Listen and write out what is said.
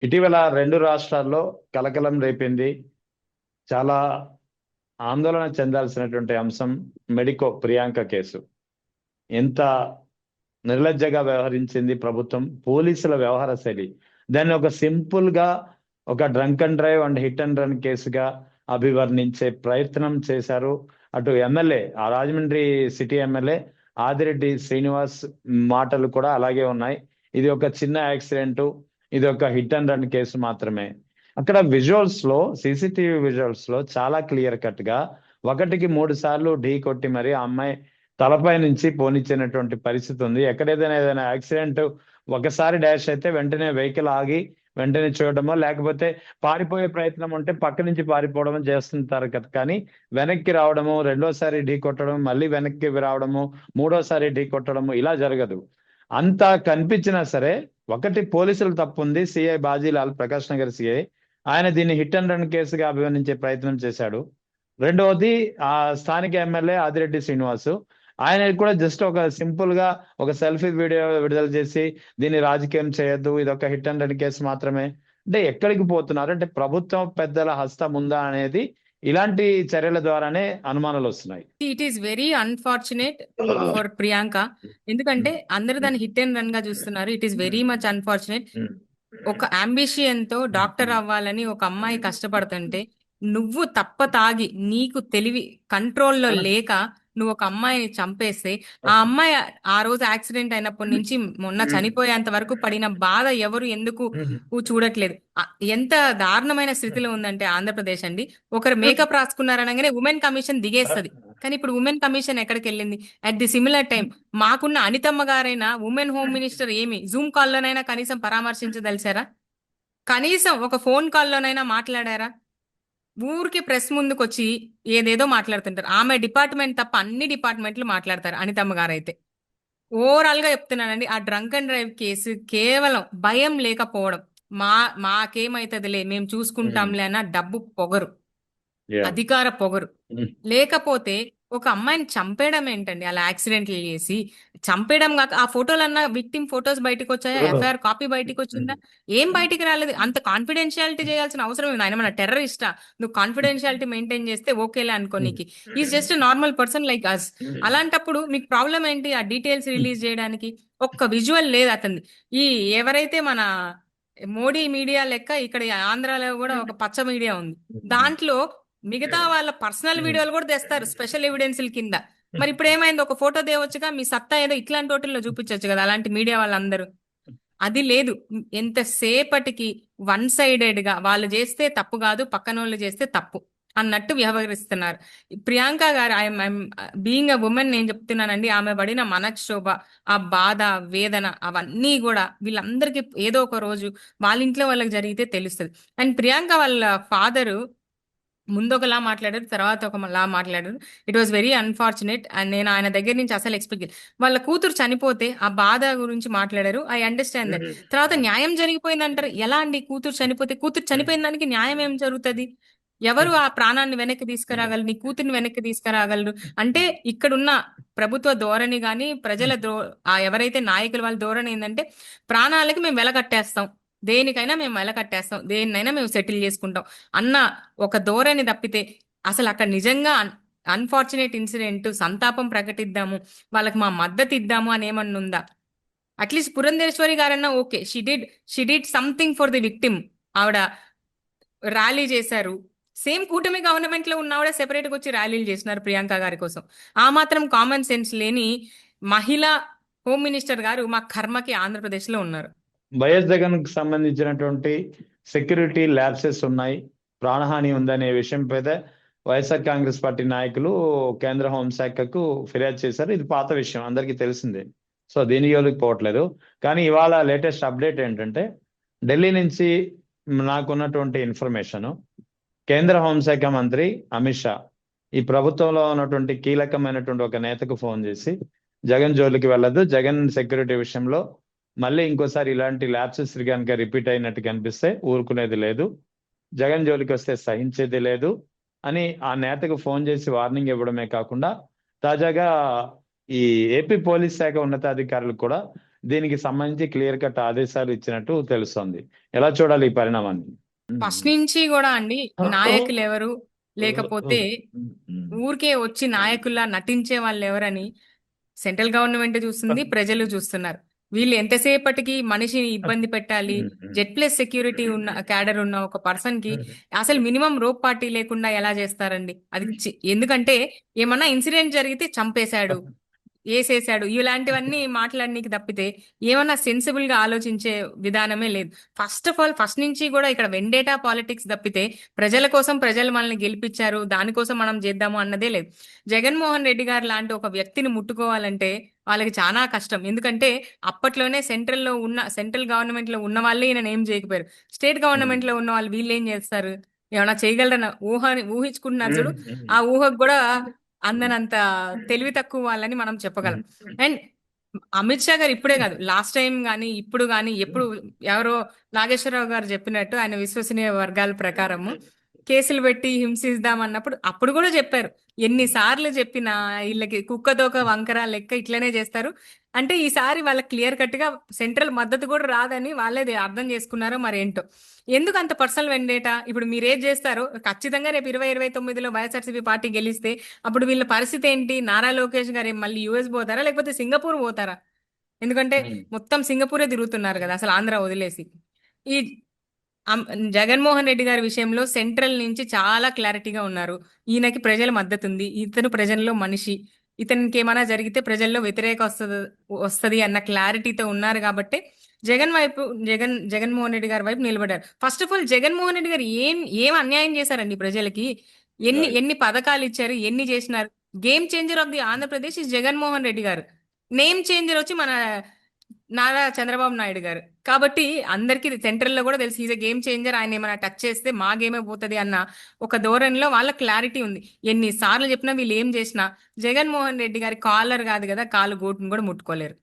ఇటీవల 2 రాష్ట్రాల్లో కలకలం రేపింది. చాలా ఆందోళన చెందాల్సినటువంటి అంశం మెడికో ప్రియాంక కేసు. ఎంత నిర్లజ్జగా వ్యవహరించింది ప్రభుత్వం, పోలీసుల వ్యవహార శైలి. దాన్ని ఒక సింపుల్ గా ఒక drunk and drive and hit and run కేసుగా అభివర్ణించే ప్రయత్నం చేశారు. అటు ఎమ్మెల్యే, ఆ రాజమండ్రి సిటీ ఎమ్మెల్యే ఆదిరెడ్డి శ్రీనివాస్ మాటలు కూడా అలాగే ఉన్నాయి. ఇది ఒక చిన్న యాక్సిడెంట్, ఇది ఒక హిట్ అండ్ రన్ కేసు మాత్రమే. అక్కడ విజువల్స్ లో, సీసీటీవీ విజువల్స్ లో చాలా క్లియర్ కట్ గా 1-3 సార్లు ఢీ కొట్టి మరి ఆ అమ్మాయి తలపై నుంచి పోనిచ్చినటువంటి పరిస్థితి ఉంది. ఏదైనా యాక్సిడెంట్ ఒకసారి డాష్ అయితే వెంటనే వెహికల్ ఆగి వెంటనే చూడడమో, లేకపోతే పారిపోయే ప్రయత్నం ఉంటే పక్క నుంచి పారిపోవడమో చేస్తుంటారు కదా. కానీ వెనక్కి రావడము, రెండోసారి ఢీ కొట్టడం, మళ్ళీ వెనక్కి రావడము, మూడోసారి ఢీ కొట్టడము ఇలా జరగదు. అంతా కనిపించినా సరే, ఒకటి పోలీసులు తప్పు ఉంది. సిఐ బాజీలాల్, ప్రకాష్ నగర్ సిఐ, ఆయన దీన్ని హిట్ అండ్ రన్ కేసుగా అభివర్ణించే ప్రయత్నం చేశాడు. రెండవది ఆ స్థానిక ఎమ్మెల్యే ఆదిరెడ్డి శ్రీనివాసు, ఆయన కూడా జస్ట్ ఒక సింపుల్ గా ఒక సెల్ఫీ వీడియో విడుదల చేసి దీన్ని రాజకీయం చేయొద్దు, ఇది ఒక హిట్ అండ్ రన్ కేసు మాత్రమే అంటే ఎక్కడికి పోతున్నారు అంటే ప్రభుత్వం పెద్దల హస్తం ఉందా అనేది ఇలాంటి చర్యల ద్వారానే అనుమానాలు వస్తున్నాయి. It is very unfortunate for Priyanka. ఎందుకంటే అందరు దాన్ని హిట్ అండ్ రన్ గా చూస్తున్నారు. It is very much unfortunate. ఒక అంబిషియన్ తో డాక్టర్ అవ్వాలని ఒక అమ్మాయి కష్టపడుతుంటే నువ్వు తాగి నీకు తెలివి కంట్రోల్లో లేక నువ్వు ఒక అమ్మాయిని చంపేస్తే ఆ అమ్మాయి ఆ రోజు యాక్సిడెంట్ అయినప్పటి నుంచి మొన్న చనిపోయేంత వరకు పడిన బాధ ఎవరు ఎందుకు చూడట్లేదు. ఎంత దారుణమైన స్థితిలో ఉందంటే ఆంధ్రప్రదేశ్ అండి. ఒకరు మేకప్ రాసుకున్నారనగానే ఉమెన్ కమిషన్ దిగేస్తుంది. కానీ ఇప్పుడు ఉమెన్ కమిషన్ ఎక్కడికి వెళ్ళింది? అట్ ది సిమిలర్ టైం మాకున్న అనితమ్మ గారైనా ఉమెన్ హోమ్ మినిస్టర్ ఏమి జూమ్ కాల్లోనైనా కనీసం పరామర్శించదలిచారా? కనీసం ఒక ఫోన్ కాల్లోనైనా మాట్లాడారా? ఊరికి ప్రెస్ ముందుకు వచ్చి ఏదేదో మాట్లాడుతుంటారు. ఆమె డిపార్ట్మెంట్ తప్ప అన్ని డిపార్ట్మెంట్లు మాట్లాడతారు అనితమ్మ గారైతే. ఓవరాల్ గా చెప్తున్నానండి, ఆ డ్రంక్ అండ్ డ్రైవ్ కేసు కేవలం భయం లేకపోవడం, మాకేమైతుందిలే మేము చూసుకుంటాంలే అన్న డబ్బు పొగరు, అధికార పొగరు లేకపోతే ఒక అమ్మాయిని చంపేయడం ఏంటండి? అలా యాక్సిడెంట్లు చేసి చంపేయడం కాక ఆ ఫోటోలన్నా విక్టిమ్ ఫోటోస్ బయటకు వచ్చాయా? ఎఫ్ఐఆర్ కాపీ బయటకు వచ్చిందా? ఏం బయటికి రాలేదు. అంత కాన్ఫిడెన్షియాలిటీ చేయాల్సిన అవసరం ఉంది. ఆయన మన టెర్రరిస్టా? నువ్వు కాన్ఫిడెన్షియాలిటీ మెయింటైన్ చేస్తే ఓకేలే అనుకోనికి. Is just normal person like us. అలాంటప్పుడు మీకు ప్రాబ్లం ఏంటి ఆ డీటెయిల్స్ రిలీజ్ చేయడానికి? ఒక్క విజువల్ లేదు అతన్ని. ఈ ఎవరైతే మన మోడీ మీడియా లెక్క ఇక్కడ ఆంధ్రాలో కూడా ఒక పచ్చ మీడియా ఉంది. దాంట్లో మిగతా వాళ్ళ పర్సనల్ వీడియోలు కూడా తెస్తారు స్పెషల్ ఎవిడెన్స్ల కింద. మరి ఇప్పుడు ఏమైంది? ఒక ఫోటో తేవచ్చుగా, మీ సత్తా ఏదో ఇట్లాంటి వాటిల్లో చూపించవచ్చు కదా అలాంటి మీడియా వాళ్ళందరూ. అది లేదు. ఎంతసేపటికి వన్ సైడెడ్ గా వాళ్ళు చేస్తే తప్పు కాదు, పక్కన వాళ్ళు చేస్తే తప్పు అన్నట్టు వ్యవహరిస్తున్నారు. ప్రియాంక గారు, ఐఎమ్ బీయింగ్ అ ఉమెన్, నేను చెప్తున్నానండి, ఆమె పడిన మనక్షోభ, ఆ బాధ, వేదన అవన్నీ కూడా వీళ్ళందరికీ ఏదో ఒక రోజు వాళ్ళ ఇంట్లో వాళ్ళకి జరిగితే తెలుస్తుంది. అండ్ ప్రియాంక వాళ్ళ ఫాదరు ముందు ఒకలా మాట్లాడారు, తర్వాత ఒకలా మాట్లాడారు. It was very unfortunate. And నేను ఆయన దగ్గర నుంచి అసలు ఎక్స్పెక్ట్ వాళ్ళ కూతురు చనిపోతే ఆ బాధ గురించి మాట్లాడారు. I understand that. తర్వాత న్యాయం జరిగిపోయింది అంటారు. ఎలా అండి? కూతురు చనిపోతే కూతురు చనిపోయిన దానికి న్యాయం ఏం జరుగుతుంది? ఎవరు ఆ ప్రాణాన్ని వెనక్కి తీసుకురాగలరు? నీ కూతుర్ని వెనక్కి తీసుకురాగలరు అంటే ఇక్కడున్న ప్రభుత్వ ధోరణి కానీ ప్రజల ఎవరైతే నాయకులు వాళ్ళ ధోరణి ఏంటంటే ప్రాణాలకి మేము వెలకట్టేస్తాం, దేనికైనా మేము వెలకట్టేస్తాం, దేన్నైనా మేము సెటిల్ చేసుకుంటాం అన్న ఒక ధోరణి తప్పితే అసలు అక్కడ నిజంగా అన్ఫార్చునేట్ ఇన్సిడెంట్, సంతాపం ప్రకటిద్దాము, వాళ్ళకి మా మద్దతు ఇద్దాము అని ఏమన్నా ఉందా? అట్లీస్ట్ పురంధేశ్వరి గారన్నా okay, she did something for the victim. ఆవిడ ర్యాలీ చేశారు. సేమ్ కూటమి గవర్నమెంట్ లో ఉన్న ఆవిడ సెపరేట్ గా వచ్చి ర్యాలీలు చేసినారు ప్రియాంక గారి కోసం. ఆ మాత్రం కామన్ సెన్స్ లేని మహిళా హోమ్ మినిస్టర్ గారు మా కర్మకి ఆంధ్రప్రదేశ్ లో ఉన్నారు. వైఎస్ జగన్ కు సంబంధించినటువంటి సెక్యూరిటీ ల్యాబ్సెస్ ఉన్నాయి, ప్రాణహాని ఉందనే విషయం మీద వైఎస్ఆర్ కాంగ్రెస్ పార్టీ నాయకులు కేంద్ర హోంశాఖకు ఫిర్యాదు చేశారు. ఇది పాత విషయం, అందరికీ తెలిసిందే. సో దీని జోలికి పోవట్లేదు. కానీ ఇవాళ లేటెస్ట్ అప్డేట్ ఏంటంటే, ఢిల్లీ నుంచి నాకున్నటువంటి ఇన్ఫర్మేషన్, కేంద్ర హోంశాఖ మంత్రి అమిత్ షా ఈ ప్రభుత్వంలో ఉన్నటువంటి కీలకమైనటువంటి ఒక నేతకు ఫోన్ చేసి జగన్ జోలికి వెళ్ళదు, జగన్ సెక్యూరిటీ విషయంలో మళ్ళీ ఇంకోసారి ఇలాంటి ల్యాప్సెస్ కనుక రిపీట్ అయినట్టు కనిపిస్తే ఊరుకునేది లేదు, జగన్ జోలికి వస్తే సహించేది లేదు అని ఆ నేతకు ఫోన్ చేసి వార్నింగ్ ఇవ్వడమే కాకుండా తాజాగా ఈ ఏపీ పోలీస్ శాఖ ఉన్నతాధికారులు కూడా దీనికి సంబంధించి క్లియర్ కట్ ఆదేశాలు ఇచ్చినట్టు తెలుస్తోంది. ఎలా చూడాలి ఈ పరిణామాన్ని? ఫస్ట్ నుంచి కూడా అండి నాయకులు ఎవరు, లేకపోతే ఊరికే వచ్చి నాయకుల్లా నటించే వాళ్ళు ఎవరని సెంట్రల్ గవర్నమెంట్ చూస్తుంది, ప్రజలు చూస్తున్నారు. వీళ్ళు ఎంతసేపటికి మనిషిని ఇబ్బంది పెట్టాలి, జెడ్ ప్లస్ సెక్యూరిటీ ఉన్న క్యాడర్ ఉన్న ఒక పర్సన్ కి అసలు మినిమం రోప్ పార్టీ లేకుండా ఎలా చేస్తారండి? అది ఎందుకంటే ఏమన్నా ఇన్సిడెంట్ జరిగితే చంపేశాడు, వేసేసాడు, ఇలాంటివన్నీ మాట్లాడనీకి తప్పితే ఏమన్నా సెన్సిబుల్ గా ఆలోచించే విధానమే లేదు. ఫస్ట్ ఆఫ్ ఆల్ ఫస్ట్ నుంచి కూడా ఇక్కడ వెండేటా పాలిటిక్స్ తప్పితే ప్రజల కోసం, ప్రజలు మనల్ని గెలిపించారు దానికోసం మనం చేద్దాము అన్నదే లేదు. జగన్మోహన్ రెడ్డి గారు లాంటి ఒక వ్యక్తిని ముట్టుకోవాలంటే వాళ్ళకి చాలా కష్టం. ఎందుకంటే అప్పట్లోనే సెంట్రల్ గవర్నమెంట్ లో ఉన్న వాళ్ళే ఈయన ఏం చేయకపోయారు. స్టేట్ గవర్నమెంట్ లో ఉన్న వాళ్ళు వీళ్ళు ఏం చేస్తారు? ఏమైనా చేయగలరన్న ఊహించుకుంటున్నారు చూడు, ఆ ఊహకు కూడా అందనంత తెలివి తక్కువ వాళ్ళని మనం చెప్పగలం. అండ్ అమిత్ షా గారు ఇప్పుడే కాదు, లాస్ట్ టైం గానీ ఇప్పుడు గానీ ఎప్పుడు ఎవరో నాగేశ్వరరావు గారు చెప్పినట్టు ఆయన విశ్వసనీయ వర్గాల ప్రకారము కేసులు పెట్టి హింసిద్దాం అన్నప్పుడు అప్పుడు కూడా చెప్పారు. ఎన్నిసార్లు చెప్పినా వీళ్ళకి కుక్కతోక వంకర లెక్క ఇట్లనే చేస్తారు. అంటే ఈసారి వాళ్ళకి క్లియర్ కట్ గా సెంట్రల్ మద్దతు కూడా రాదని వాళ్ళే అర్థం చేసుకున్నారో మరేంటో. ఎందుకు అంత పర్సనల్ వెండేటా? ఇప్పుడు మీరు ఏది చేస్తారో ఖచ్చితంగా రేపు 2029లో వైఎస్ఆర్సీపీ పార్టీ గెలిస్తే అప్పుడు వీళ్ళ పరిస్థితి ఏంటి? నారా లోకేష్ గారు మళ్ళీ యుఎస్ పోతారా, లేకపోతే సింగపూర్ పోతారా? ఎందుకంటే మొత్తం సింగపూరే తిరుగుతున్నారు కదా అసలు ఆంధ్ర వదిలేసి. ఈ జగన్మోహన్ రెడ్డి గారి విషయంలో సెంట్రల్ నుంచి చాలా క్లారిటీగా ఉన్నారు. ఈయనకి ప్రజల మద్దతు ఉంది, ఇతను ప్రజల్లో మనిషి, ఇతనికి ఏమైనా జరిగితే ప్రజల్లో వ్యతిరేక వస్తది అన్న క్లారిటీతో ఉన్నారు కాబట్టి జగన్మోహన్ రెడ్డి గారి వైపు నిలబడ్డారు. First of all Jaganmohan Reddy గారు ఏం అన్యాయం చేశారండి ప్రజలకి? ఎన్ని పథకాలు ఇచ్చారు, ఎన్ని చేసినారు? Game changer of the Andhra Pradesh is Jaganmohan Reddy గారు. నేమ్ చేంజర్ వచ్చి మన నారా చంద్రబాబు నాయుడు గారు. కాబట్టి అందరికీ సెంట్రల్ లో కూడా తెలిసి ఈజ్ గేమ్ చేంజర్, ఆయన ఏమైనా టచ్ చేస్తే మా గేమే పోతుంది అన్న ఒక ధోరణిలో వాళ్ళ క్లారిటీ ఉంది. ఎన్నిసార్లు చెప్పినా వీళ్ళు ఏం చేసినా జగన్మోహన్ రెడ్డి గారి కాలర్ కాదు కదా, కాలు గోటును కూడా ముట్టుకోలేరు.